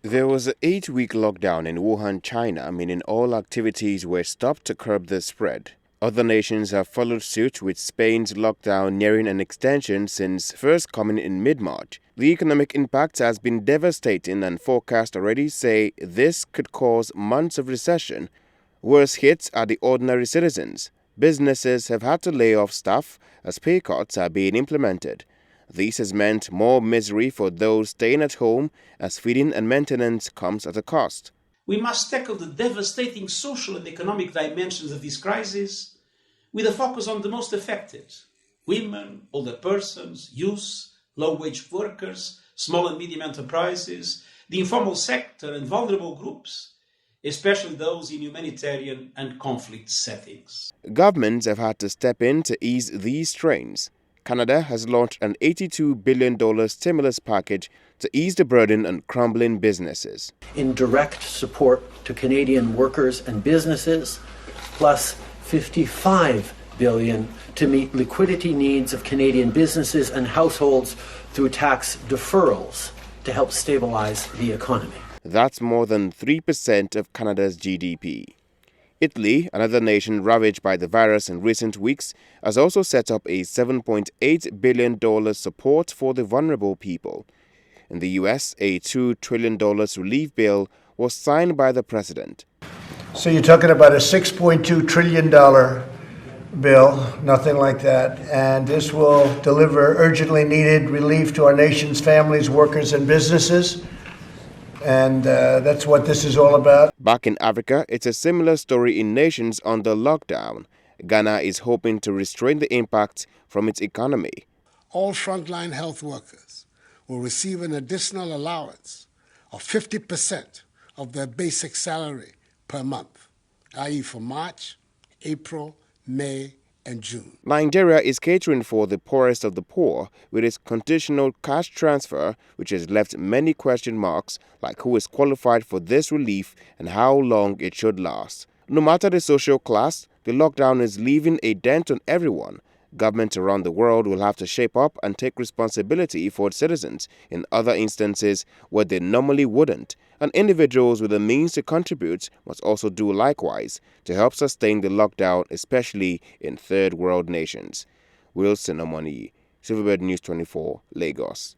There was an 8-week lockdown in Wuhan, China, meaning all activities were stopped to curb the spread. Other nations have followed suit, with Spain's lockdown nearing an extension since first coming in mid-March. The economic impact has been devastating, and forecasts already say this could cause months of recession. Worst hits are the ordinary citizens. Businesses have had to lay off staff as pay cuts are being implemented. This has meant more misery for those staying at home, as feeding and maintenance comes at a cost. We must tackle the devastating social and economic dimensions of this crisis with a focus on the most affected: women, older persons, youth, low-wage workers, small and medium enterprises, the informal sector and vulnerable groups, especially those in humanitarian and conflict settings. Governments have had to step in to ease these strains. Canada has launched an $82 billion stimulus package to ease the burden on crumbling businesses. In direct support to Canadian workers and businesses, plus $55 billion to meet liquidity needs of Canadian businesses and households through tax deferrals to help stabilize the economy. That's more than 3% of Canada's GDP. Italy, another nation ravaged by the virus in recent weeks, has also set up a $7.8 billion support for the vulnerable people. In the U.S., a $2 trillion relief bill was signed by the president. So you're talking about a $6.2 trillion bill, nothing like that, and this will deliver urgently needed relief to our nation's families, workers, and businesses. And that's what this is all about. Back in Africa, it's a similar story in nations under lockdown. Ghana is hoping to restrain the impact from its economy. All frontline health workers will receive an additional allowance of 50% of their basic salary per month, i.e. for March, April, May, and June. Nigeria is catering for the poorest of the poor with its conditional cash transfer, which has left many question marks, like who is qualified for this relief and how long it should last. No matter the social class, the lockdown is leaving a dent on everyone. Governments around the world will have to shape up and take responsibility for its citizens in other instances where they normally wouldn't, and individuals with the means to contribute must also do likewise to help sustain the lockdown, especially in third world nations. Wilson Omoni, Silverbird News 24, Lagos.